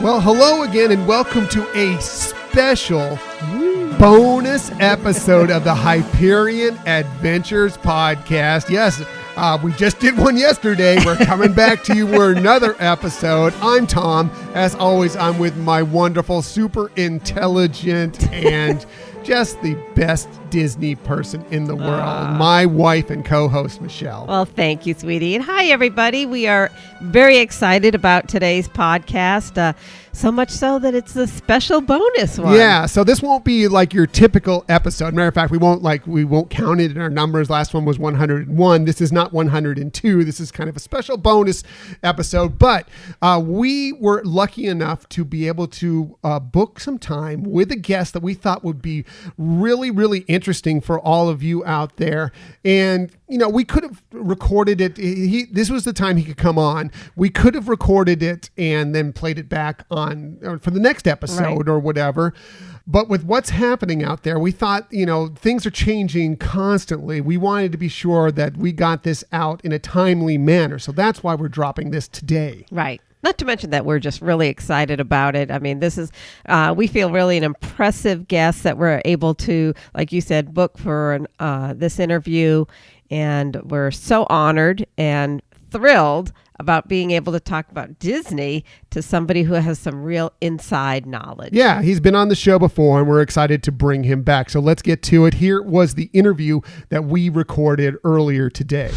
Well, hello again, and welcome to a special bonus episode of the Hyperion Adventures Podcast. Yes, we just did one yesterday. We're coming back to you for another episode. I'm Tom. As always, I'm with my wonderful, super intelligent, and just the best Disney person in the world, my wife and co-host, Michelle. Well, thank you, sweetie. And hi, everybody. We are very excited about today's podcast, so much so that it's a special bonus one. Yeah, so this won't be like your typical episode. Matter of fact, we won't count it in our numbers. Last one was 101. This is not 102. This is kind of a special bonus episode. But we were lucky enough to be able to book some time with a guest that we thought would be really, really interesting for all of you out there. And, you know, we could have recorded it. This was the time he could come on. We could have recorded it and then played it back on for the next episode or whatever. But with what's happening out there, we thought, you know, things are changing constantly. We wanted to be sure that we got this out in a timely manner. So that's why we're dropping this today. Right. Not to mention that we're just really excited about it. I mean, this is, we feel really an impressive guest that we're able to, like you said, book for this interview. And we're so honored and thrilled about being able to talk about Disney to somebody who has some real inside knowledge. Yeah, he's been on the show before, and we're excited to bring him back. So let's get to it. Here was the interview that we recorded earlier today.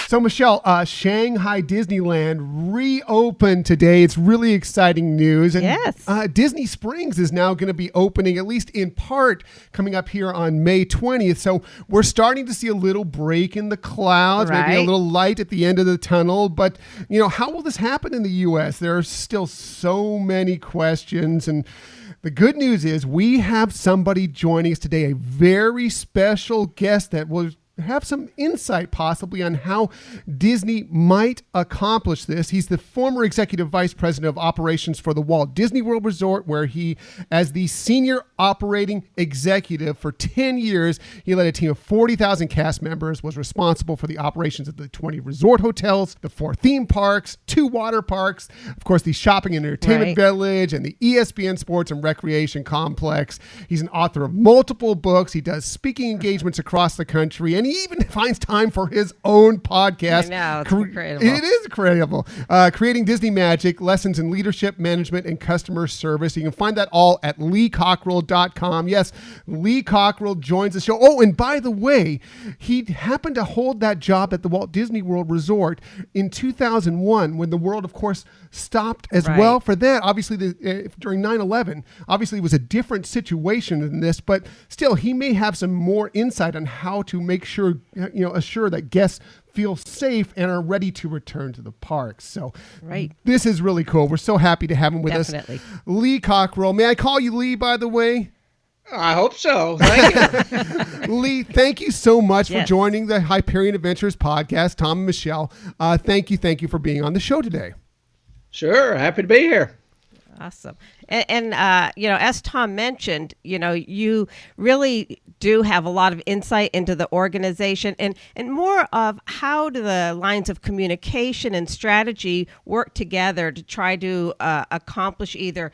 So, Michelle, Shanghai Disneyland reopened today. It's really exciting news. And, yes. Disney Springs is now going to be opening, at least in part, coming up here on May 20th. So we're starting to see a little break in the clouds, maybe a little light at the end of the tunnel. But, you know, how will this happen in the U.S.? There are still so many questions. And the good news is we have somebody joining us today, a very special guest that will have some insight possibly on how Disney might accomplish this. He's the former executive vice president of operations for the Walt Disney World Resort, where he, as the senior operating executive for 10 years, he led a team of 40,000 cast members, was responsible for the operations of the 20 resort hotels, the 4 theme parks, 2 water parks, of course, the shopping and entertainment village, and the ESPN Sports and Recreation Complex. He's an author of multiple books. He does speaking engagements across the country, and he even finds time for his own podcast. I know, it's incredible. It is incredible. Creating Disney Magic, Lessons in Leadership, Management, and Customer Service. You can find that all at leecockerell.com. Yes, Lee Cockerell joins the show. Oh, and by the way, he happened to hold that job at the Walt Disney World Resort in 2001 when the world, of course, stopped as well for that. Obviously, during 9/11, obviously it was a different situation than this, but still, he may have some more insight on how to make sure, assure that guests feel safe and are ready to return to the parks. So this is really cool. We're so happy to have him with us. Lee Cockerell. May I call you Lee, by the way? I hope so. Thank you. Lee, thank you so much for joining the Hyperion Adventures Podcast. Tom and Michelle, thank you for being on the show today. Sure. Happy to be here. Awesome. And as Tom mentioned, you really do have a lot of insight into the organization and more of how do the lines of communication and strategy work together to try to accomplish either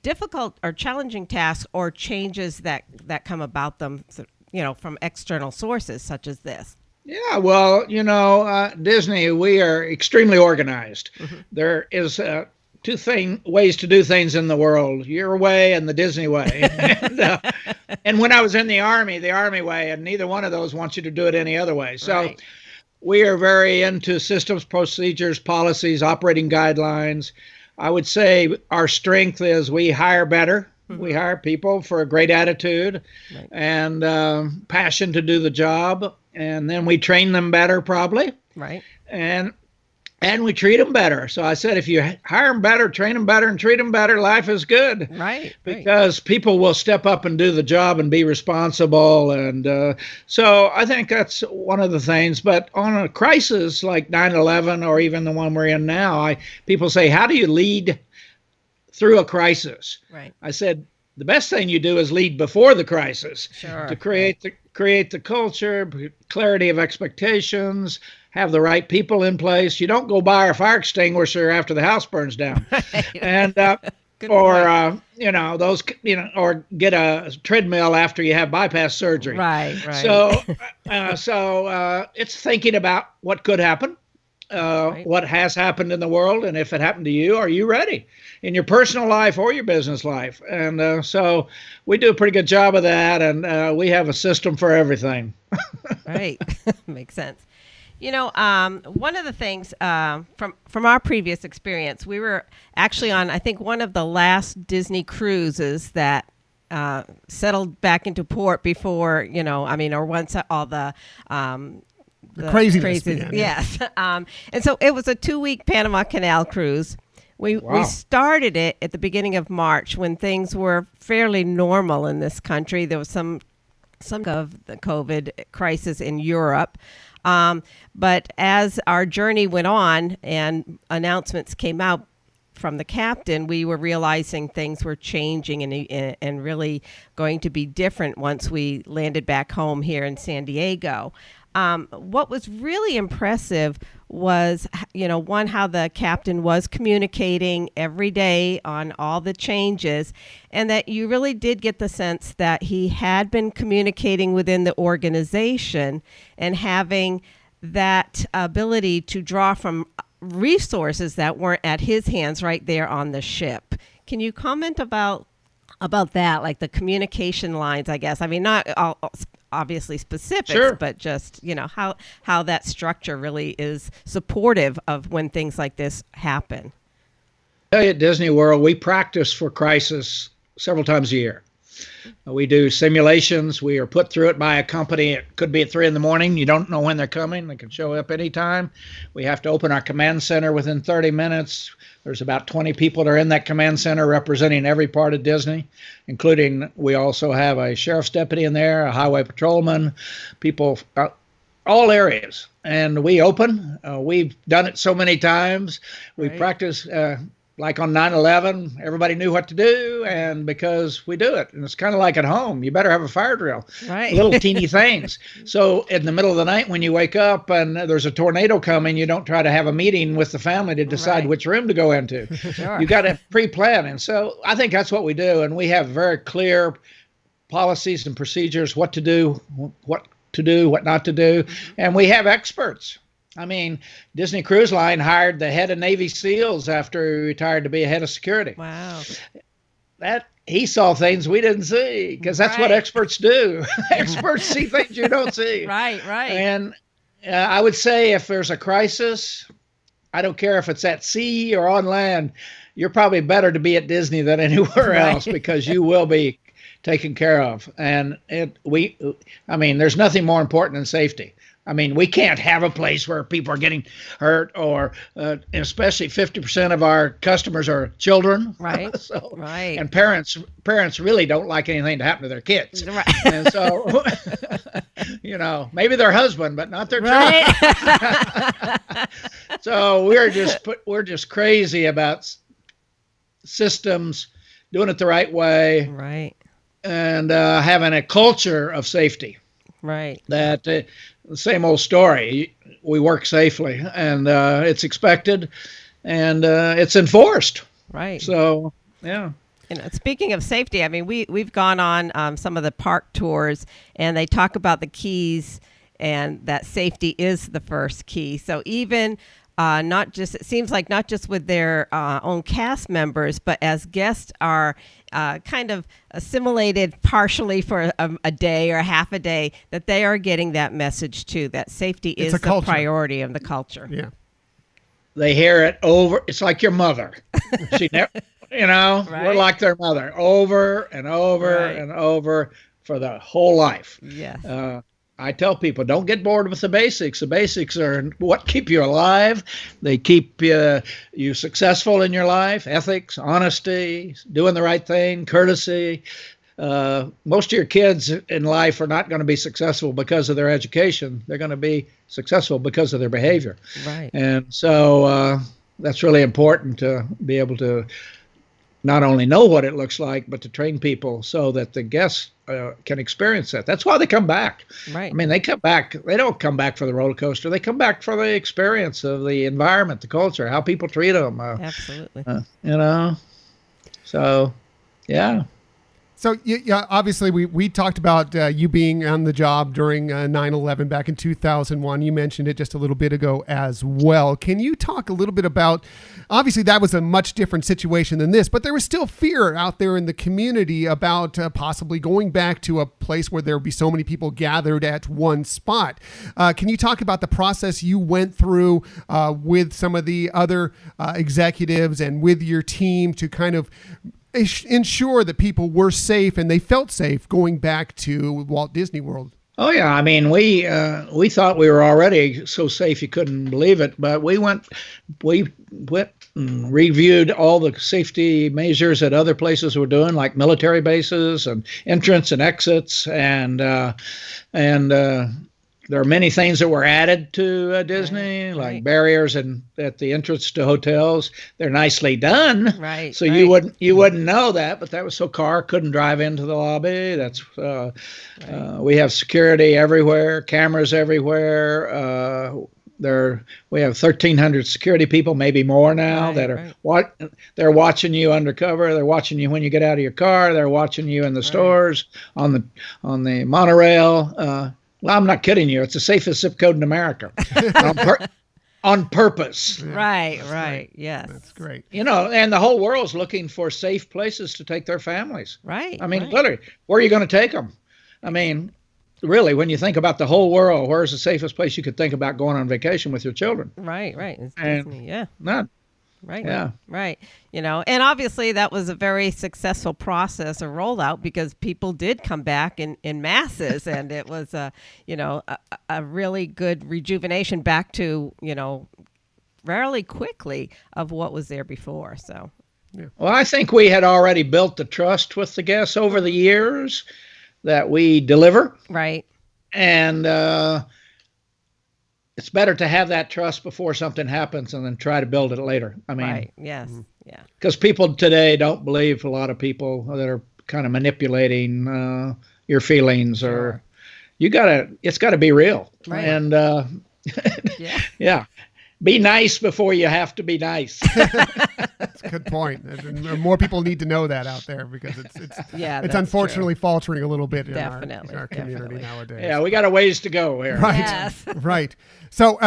difficult or challenging tasks or changes that come about them, from external sources such as this. Yeah, well, Disney, we are extremely organized. Mm-hmm. There is 2 ways to do things in the world: your way and the Disney way. and when I was in the Army way, and neither one of those wants you to do it any other way. So we are very into systems, procedures, policies, operating guidelines. I would say our strength is we hire better. Mm-hmm. We hire people for a great attitude and passion to do the job. And then we train them better, probably. Right. And we treat them better. So I said, if you hire them better, train them better, and treat them better, life is good. Right. Because people will step up and do the job and be responsible. And so I think that's one of the things. But on a crisis like 9/11 or even the one we're in now, people say, how do you lead through a crisis? Right. I said, the best thing you do is lead before the crisis. Sure. To create the culture, clarity of expectations, have the right people in place. You don't go buy a fire extinguisher after the house burns down. And Good or point. those, or get a treadmill after you have bypass surgery. Right. So it's thinking about what could happen, what has happened in the world, and if it happened to you, are you ready in your personal life or your business life? And so we do a pretty good job of that, and we have a system for everything. Right. Makes sense. One of the things from our previous experience, we were actually on, I think, one of the last Disney cruises that settled back into port before, or once all the craziness began. Yes. And so it was a 2-week Panama Canal cruise. We started it at the beginning of March when things were fairly normal in this country. There was some of the COVID crisis in Europe. But as our journey went on and announcements came out from the captain, we were realizing things were changing and really going to be different once we landed back home here in San Diego. What was really impressive was, one, how the captain was communicating every day on all the changes, and that you really did get the sense that he had been communicating within the organization and having that ability to draw from resources that weren't at his hands right there on the ship. Can you comment about that, like the communication lines, I guess? I mean, not all obviously specifics, sure, but just, how that structure really is supportive of when things like this happen. At Disney World, we practice for crisis several times a year. We do simulations. We are put through it by a company. It could be at 3 a.m. You don't know when they're coming. They can show up anytime. We have to open our command center within 30 minutes. There's about 20 people that are in that command center representing every part of Disney, including we also have a sheriff's deputy in there, a highway patrolman, people, all areas. And we open. We've done it so many times. We practice. Like on 9/11, everybody knew what to do, and because we do it. And it's kind of like at home. You better have a fire drill. Right. Little teeny things. So in the middle of the night when you wake up and there's a tornado coming, you don't try to have a meeting with the family to decide which room to go into. Sure. You got to pre-plan. And so I think that's what we do. And we have very clear policies and procedures, what to do, what not to do. And we have experts. I mean, Disney Cruise Line hired the head of Navy SEALs after he retired to be a head of security. Wow. That he saw things we didn't see, because that's what experts do. Experts see things you don't see. Right. And I would say if there's a crisis, I don't care if it's at sea or on land, you're probably better to be at Disney than anywhere else, because you will be taken care of. And there's nothing more important than safety. I mean, we can't have a place where people are getting hurt, or especially 50% of our customers are children. Right. And parents really don't like anything to happen to their kids. Right. And so, maybe their husband, but not their children. So we're just crazy about systems, doing it the right way. Right. And having a culture of safety. Right. That the same old story. We work safely, and it's expected, and it's enforced. Right. So, yeah. Speaking of safety, I mean, we've gone on some of the park tours, and they talk about the keys, and that safety is the first key. So even it seems like not just with their own cast members, but as guests are kind of assimilated partially for a day or half a day, that they are getting that message too, that safety is the priority of the culture. Yeah. They hear it over. It's like your mother. She never, we're like their mother, over and over and over for the whole life. Yes. I tell people, don't get bored with the basics. The basics are what keep you alive. They keep you successful in your life. Ethics, honesty, doing the right thing, courtesy. Most of your kids in life are not going to be successful because of their education. They're going to be successful because of their behavior. Right. And so that's really important to be able to not only know what it looks like, but to train people so that the guests can experience that. That's why they come back. Right. I mean, they come back. They don't come back for the roller coaster. They come back for the experience of the environment, the culture, how people treat them. Absolutely. So, yeah. So, yeah, obviously, we talked about you being on the job during 9/11 back in 2001. You mentioned it just a little bit ago as well. Can you talk a little bit about, obviously, that was a much different situation than this, but there was still fear out there in the community about possibly going back to a place where there would be so many people gathered at one spot. Can you talk about the process you went through with some of the other executives and with your team to kind of ensure that people were safe and they felt safe going back to Walt Disney World? Oh yeah, I mean we thought we were already so safe you couldn't believe it, but we went and reviewed all the safety measures that other places were doing, like military bases and entrance and exits, and there are many things that were added to Disney, like barriers and at the entrance to hotels. They're nicely done, right? So you wouldn't know that, but that was so car couldn't drive into the lobby. That's we have security everywhere, cameras everywhere. We have 1,300 security people, maybe more now, that are they're watching you undercover. They're watching you when you get out of your car. They're watching you in the stores, on the monorail. Well, I'm not kidding you. It's the safest zip code in America, on purpose. Yeah, right. Yes, that's great. And the whole world's looking for safe places to take their families. Right. I mean, literally, where are you going to take them? I mean, really, when you think about the whole world, where's the safest place you could think about going on vacation with your children? Right. It's Disney. Yeah. None. Right. Yeah. Right. And obviously that was a very successful process or rollout because people did come back in masses, and it was a really good rejuvenation back to, fairly quickly of what was there before. So, yeah. Well, I think we had already built the trust with the guests over the years that we deliver. Right. And, it's better to have that trust before something happens and then try to build it later. I mean, right. Yes. Yeah. Because people today don't believe, a lot of people that are kind of manipulating your feelings, or it's got to be real. Right. And Yeah. yeah, be nice before you have to be nice. That's a good point. And more people need to know that out there, because it's unfortunately faltering a little bit in our community nowadays. Yeah, we got a ways to go here. Right. Yes. Right. So,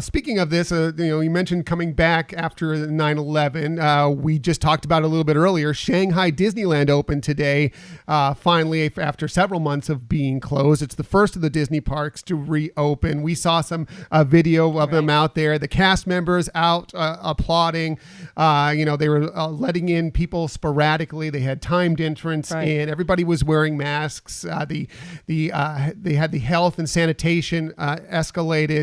speaking of this, you mentioned coming back after 9/11. We just talked about it a little bit earlier. Shanghai Disneyland opened today, finally, after several months of being closed. It's the first of the Disney parks to reopen. We saw some video of them out there. The cast members out applauding. They were letting in people sporadically. They had timed entrance, and everybody was wearing masks. They had the health and sanitation escalated.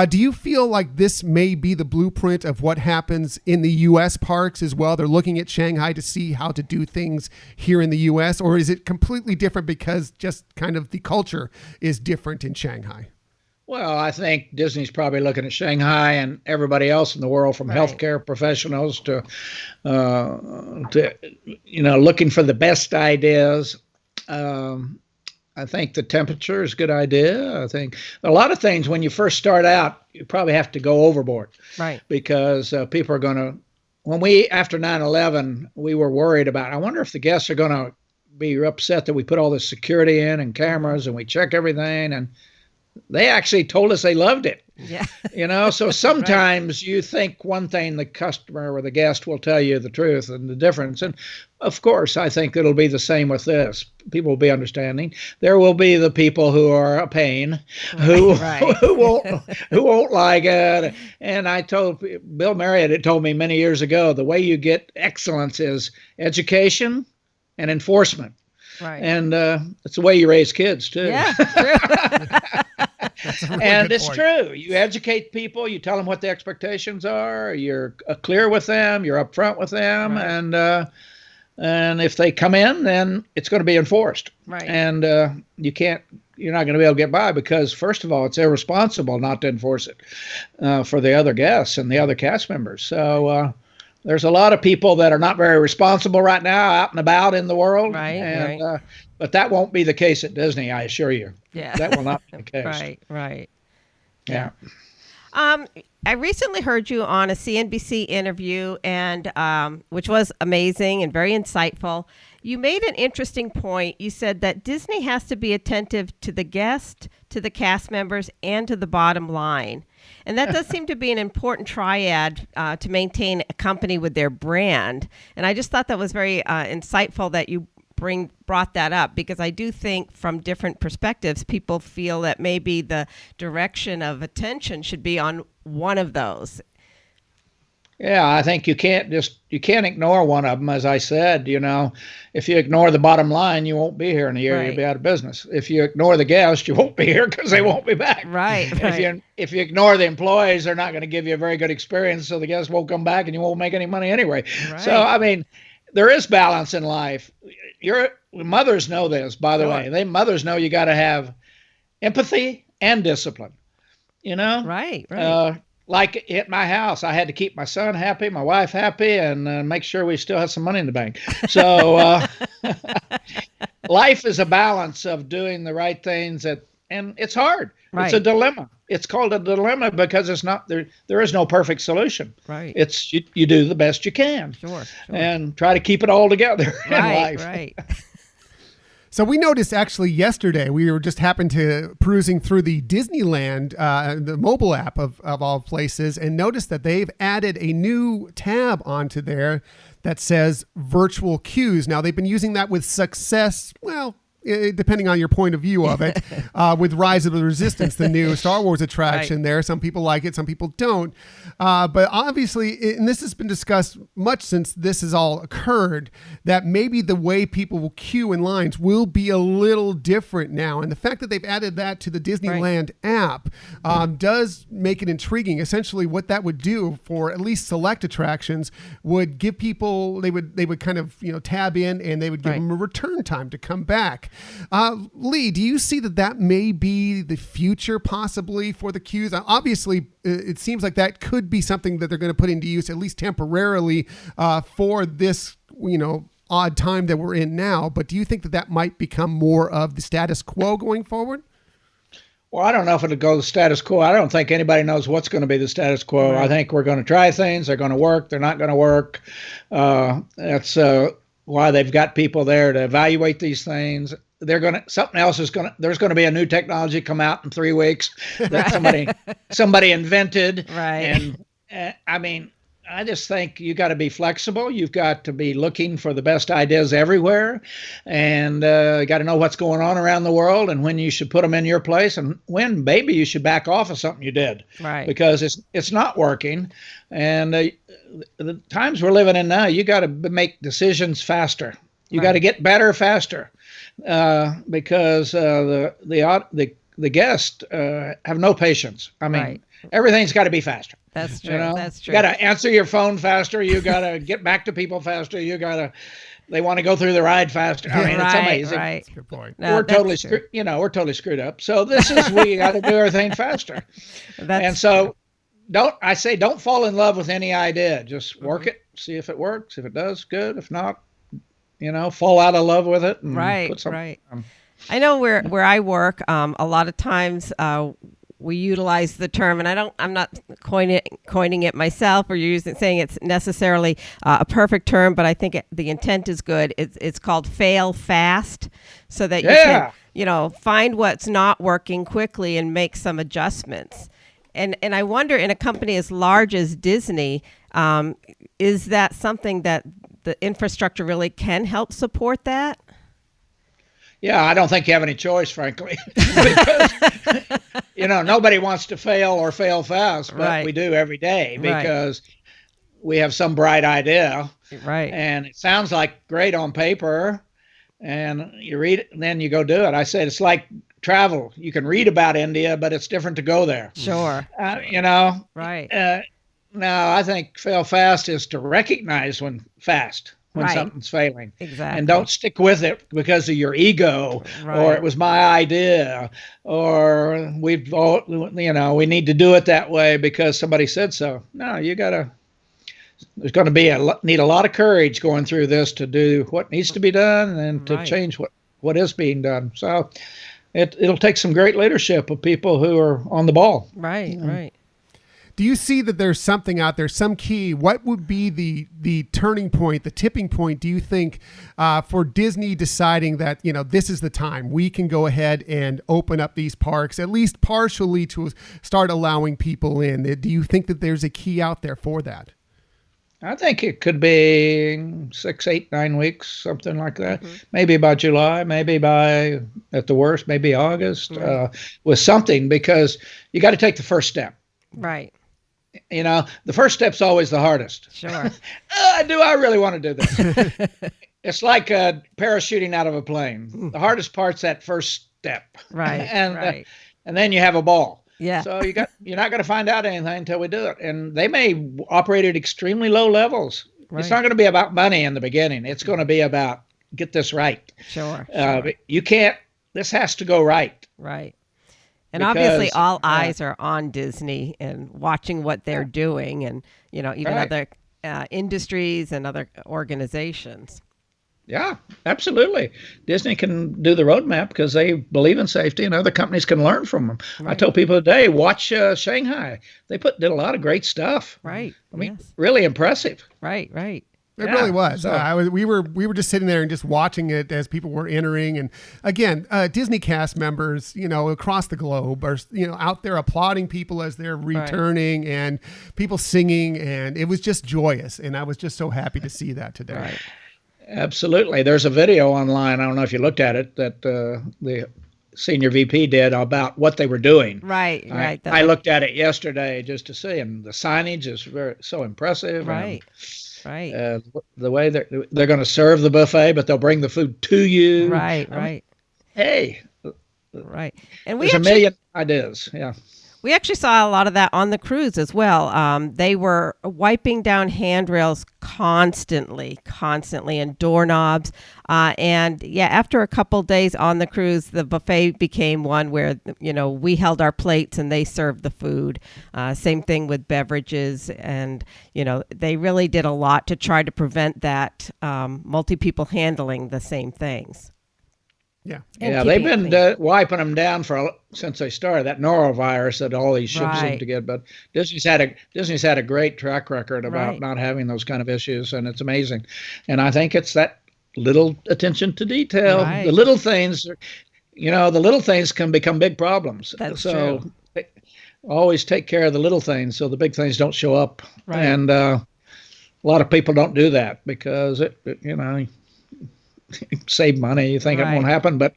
Do you feel like this may be the blueprint of what happens in the U.S. parks as well? They're looking at Shanghai to see how to do things here in the U.S., or is it completely different because just kind of the culture is different in Shanghai? Well, I think Disney's probably looking at Shanghai and everybody else in the world, from healthcare professionals to looking for the best ideas. I think the temperature is a good idea. I think a lot of things, when you first start out, you probably have to go overboard. Right. Because people are going to, after 9/11, we were worried about, I wonder if the guests are going to be upset that we put all this security in and cameras and we check everything. And they actually told us they loved it. Yeah. So sometimes you think one thing, the customer or the guest will tell you the truth and the difference. And of course, I think it'll be the same with this. People will be understanding. There will be the people who are a pain, who won't like it. And I told Bill Marriott, it told me many years ago, the way you get excellence is education and enforcement. Right. And it's the way you raise kids too. Yeah, true. And it's true. You educate people. You tell them what the expectations are. You're clear with them. You're upfront with them. Right. And if they come in, then it's going to be enforced. Right. And you're not going to be able to get by, because first of all, it's irresponsible not to enforce it for the other guests and the other cast members. So there's a lot of people that are not very responsible right now out and about in the world. Right. But that won't be the case at Disney, I assure you. Yeah. That will not be the case. Right. Yeah. I recently heard you on a CNBC interview, and which was amazing and very insightful. You made an interesting point. You said that Disney has to be attentive to the guest, to the cast members, and to the bottom line. And that does seem to be an important triad to maintain a company with their brand. And I just thought that was very insightful that you brought that up, because I do think from different perspectives, people feel that maybe the direction of attention should be on one of those. Yeah, I think you can't ignore one of them. As I said, if you ignore the bottom line, you won't be here in a year. Right. You'll be out of business. If you ignore the guest, you won't be here because they won't be back. Right. If you ignore the employees, they're not going to give you a very good experience, so the guests won't come back, and you won't make any money anyway. Right. So, there is balance in life. Mothers know this, by the way. Mothers know you got to have empathy and discipline. Right. Like at my house, I had to keep my son happy, my wife happy, and make sure we still have some money in the bank. So life is a balance of doing the right things, and it's hard. Right. It's a dilemma. It's called a dilemma because it's not there. There is no perfect solution. Right. It's you do the best you can. Sure. And try to keep it all together in life. Right. So we noticed actually yesterday, we were just happened to perusing through the Disneyland, the mobile app of all places, and noticed that they've added a new tab onto there that says virtual queues. Now, they've been using that with success, well, depending on your point of view of it, with Rise of the Resistance, the new Star Wars attraction there. Some people like it, some people don't. But obviously, and this has been discussed much since this has all occurred, that maybe the way people will queue in lines will be a little different now. And the fact that they've added that to the Disneyland app does make it intriguing. Essentially, what that would do for at least select attractions would give people, they would kind of tab in, and they would give them a return time to come back. Lee, do you see that may be the future possibly for the queues? Obviously, it seems like that could be something that they're going to put into use, at least temporarily, for this, odd time that we're in now. But do you think that might become more of the status quo going forward? Well, I don't know if it'll go the status quo. I don't think anybody knows what's going to be the status quo. Right. I think we're going to try things. They're going to work. They're not going to work. That's why they've got people there to evaluate these things. There's going to be a new technology come out in 3 weeks that somebody invented. Right. And I just think you got to be flexible. You've got to be looking for the best ideas everywhere, and you got to know what's going on around the world and when you should put them in your place, and when maybe you should back off of something you did, right? Because it's not working. And the times we're living in now, you got to make decisions faster. You got to get better faster, because the guests have no patience. Everything's got to be faster. That's true. That's true. You got to answer your phone faster. You got to get back to people faster. They want to go through the ride faster. It's amazing. Right. That's a good point. No, we're totally screwed. We're totally screwed up. So we got to do everything faster. Don't fall in love with any idea. Just work it, see if it works. If it does, good. If not, fall out of love with it. And put something. Right. I know where I work, a lot of times we utilize the term, and I'm not coining it myself or saying it's necessarily a perfect term, but I think the intent is good. It's called fail fast, so that you can, find what's not working quickly and make some adjustments. And I wonder, in a company as large as Disney, is that something that the infrastructure really can help support that? Yeah, I don't think you have any choice, frankly, because nobody wants to fail or fail fast, but we do every day because we have some bright idea, right? And it sounds like great on paper, and you read it, and then you go do it. I said it's like travel. You can read about India, but it's different to go there. Sure. Right. No, I think fail fast is to recognize when something's failing. Exactly. And don't stick with it because of your ego, or it was my idea, or we need to do it that way because somebody said so. No, there's going to need a lot of courage going through this to do what needs to be done and to change what is being done. So it'll take some great leadership of people who are on the ball. Right. Do you see that there's something out there, some key? What would be the turning point, the tipping point, do you think, for Disney deciding that, this is the time we can go ahead and open up these parks, at least partially, to start allowing people in? Do you think that there's a key out there for that? I think it could be 6, 8, 9 weeks, something like that. Mm-hmm. Maybe by July, maybe by, at the worst, maybe August, with something, because you got to take the first step. Right. The first step's always the hardest. Sure. Do I really want to do this? It's like parachuting out of a plane. The hardest part's that first step. Right. And then you have a ball. Yeah. So you're not going to find out anything until we do it. And they may operate at extremely low levels. Right. It's not going to be about money in the beginning. It's going to be about get this right. Sure. You can't. This has to go right. Right. And obviously all eyes are on Disney and watching what they're doing, and even other industries and other organizations. Yeah, absolutely. Disney can do the roadmap because they believe in safety, and other companies can learn from them. Right. I told people today, watch Shanghai. They did a lot of great stuff. Right. I mean, really impressive. Right. It really was. We were just sitting there and just watching it as people were entering, and again, Disney cast members, across the globe are out there applauding people as they're returning, and people singing, and it was just joyous, and I was just so happy to see that today. Right. Absolutely. There's a video online, I don't know if you looked at it, that the senior VP did about what they were doing. Right. I looked at it yesterday just to see, and the signage is so impressive. Right. The way they're going to serve the buffet, but they'll bring the food to you. Right. Hey. Right. And there's a million ideas. Yeah. We actually saw a lot of that on the cruise as well. They were wiping down handrails constantly, and doorknobs. After a couple days on the cruise, the buffet became one where, we held our plates and they served the food. Same thing with beverages. And, they really did a lot to try to prevent that multi-people handling the same things. Yeah, they've been wiping them down since they started, that norovirus that all these ships seem to get. But Disney's had a great track record about not having those kind of issues, and it's amazing. And I think it's that little attention to detail, the little things. The little things can become big problems. That's true. Always take care of the little things so the big things don't show up. Right. And a lot of people don't do that because save money. You think it won't happen, but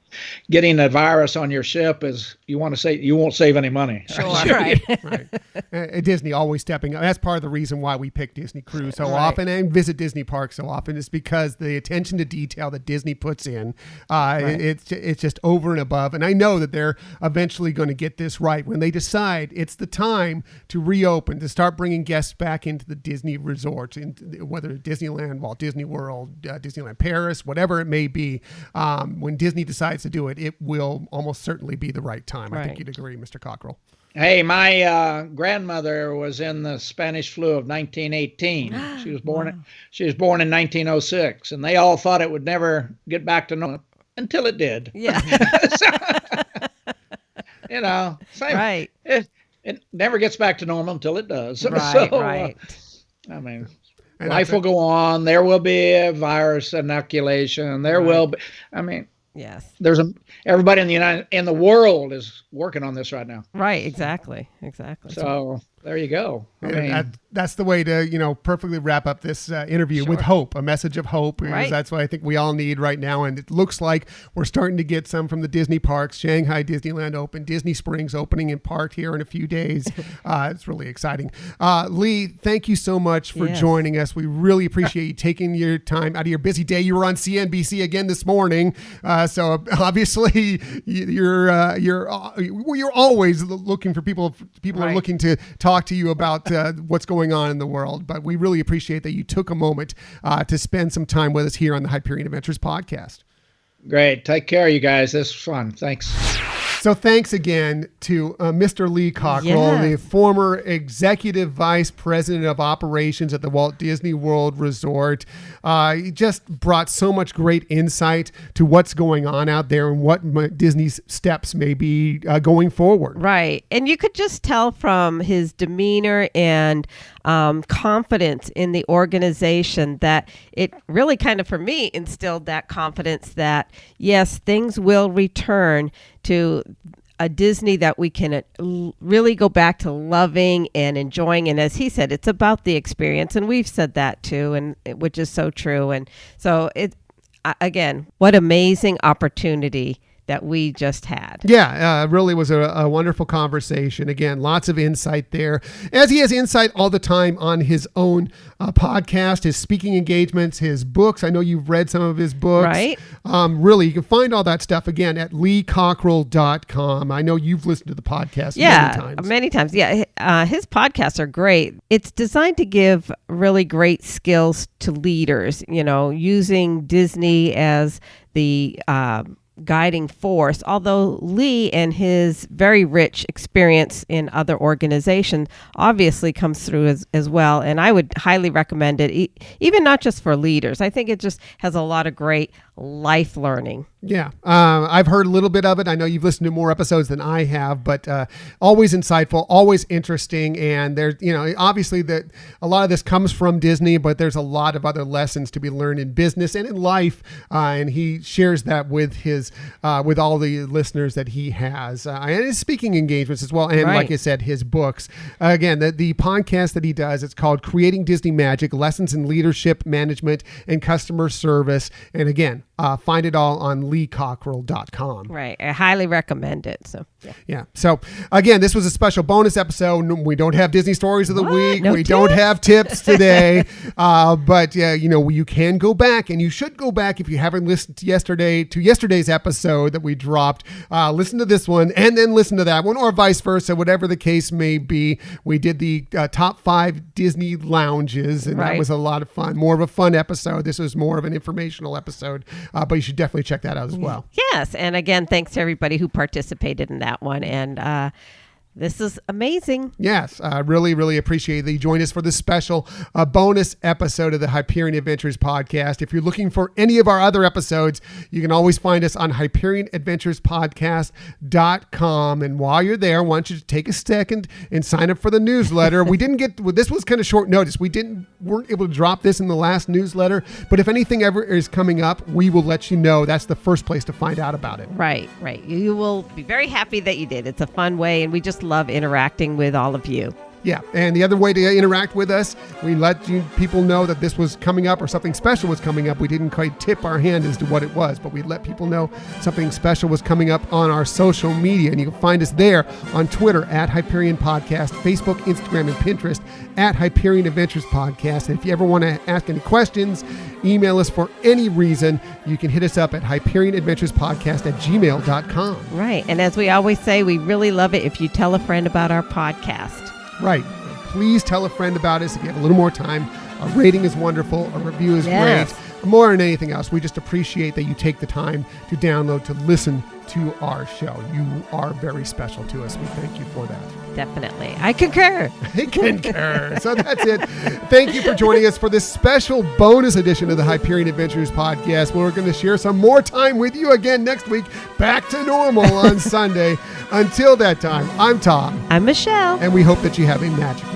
getting a virus on your ship you won't save any money. Sure, right. Disney always stepping up. That's part of the reason why we pick Disney Cruise so often and visit Disney Park so often, is because the attention to detail that Disney puts in, it's just over and above. And I know that they're eventually going to get this right when they decide it's the time to reopen, to start bringing guests back into the Disney resorts, whether Disneyland, Walt Disney World, Disneyland Paris, whatever it may be. When Disney decides to do it, it will almost certainly be the right time. I think you'd agree, Mr. Cockerell. Hey, my grandmother was in the Spanish flu of 1918. She was born in 1906, and they all thought it would never get back to normal until it did. Yeah. Same. Right. It never gets back to normal until it does. Right. I mean, life will go on. There will be a virus inoculation. There will be. I mean, yes. Everybody in the world is working on this right now. Right. Exactly. So there you go. That's the way to, perfectly wrap up this interview with hope, a message of hope. Because that's what I think we all need right now. And it looks like we're starting to get some from the Disney parks. Shanghai Disneyland open, Disney Springs opening in part here in a few days. It's really exciting. Lee, thank you so much for joining us. We really appreciate you taking your time out of your busy day. You were on CNBC again this morning. So obviously you're always looking for people. People are looking to talk to you about what's going on in the world, but we really appreciate that you took a moment to spend some time with us here on the Hyperion Adventures podcast. Great. Take care, you guys. This was fun. Thanks. So thanks again to Mr. Lee Cockerell, the former executive vice president of operations at the Walt Disney World Resort. He just brought so much great insight to what's going on out there and what Disney's steps may be going forward. Right. And you could just tell from his demeanor and confidence in the organization that it really kind of, for me, instilled that confidence that, yes, things will return to a Disney that we can really go back to loving and enjoying. And as he said, it's about the experience. And we've said that too, and which is so true. And so again, what amazing opportunity that we just had. Yeah, really was a wonderful conversation. Again, lots of insight there. As he has insight all the time on his own podcast, his speaking engagements, his books. I know you've read some of his books. Right. Really, you can find all that stuff, again, at leecockerell.com. I know you've listened to the podcast many times. Many times. Yeah, his podcasts are great. It's designed to give really great skills to leaders, using Disney as the guiding force, although Lee and his very rich experience in other organizations obviously comes through as well. And I would highly recommend it, even not just for leaders. I think it just has a lot of great life learning. Yeah. I've heard a little bit of it. I know you've listened to more episodes than I have, but always insightful, always interesting. And there's, obviously that a lot of this comes from Disney, but there's a lot of other lessons to be learned in business and in life. And he shares that with his, with all the listeners that he has, and his speaking engagements as well. And like I said, his books. Again, the podcast that he does, it's called Creating Disney Magic, Lessons in Leadership, Management, and Customer Service. And again, find it all on leecockerell.com. Right. I highly recommend it. So, yeah. So, again, this was a special bonus episode. We don't have Disney Stories of the Week. No we tips? Don't have tips today. But, you can go back, and you should go back if you haven't listened to yesterday's episode that we dropped. Listen to this one and then listen to that one, or vice versa, whatever the case may be. We did the top 5 Disney lounges, and that was a lot of fun. More of a fun episode. This was more of an informational episode. But you should definitely check that out as well. Yes. And again, thanks to everybody who participated in that one. And this is amazing. Yes. I really, really appreciate that you joined us for this special bonus episode of the Hyperion Adventures Podcast. If you're looking for any of our other episodes, you can always find us on HyperionAdventuresPodcast.com. And while you're there, I want you to take a second and sign up for the newsletter. This was kind of short notice. We weren't able to drop this in the last newsletter, but if anything ever is coming up, we will let you know. That's the first place to find out about it. Right. You will be very happy that you did. It's a fun way, and we just love interacting with all of you. Yeah, and the other way to interact with us, we let people know that this was coming up or something special was coming up. We didn't quite tip our hand as to what it was, but we let people know something special was coming up on our social media. And you can find us there on Twitter at Hyperion Podcast, Facebook, Instagram, and Pinterest at Hyperion Adventures Podcast. And if you ever want to ask any questions, email us for any reason, you can hit us up at HyperionAdventuresPodcast@gmail.com. Right. And as we always say, we really love it if you tell a friend about our podcast. Right. Please tell a friend about us if you have a little more time. A rating is wonderful. A review is great. More than anything else, we just appreciate that you take the time to download, to listen to our show. You are very special to us. We thank you for that. Definitely. I concur. I concur. So that's it. Thank you for joining us for this special bonus edition of the Hyperion Adventures Podcast. We're going to share some more time with you again next week, back to normal on Sunday. Until that time, I'm Tom. I'm Michelle. And we hope that you have a magical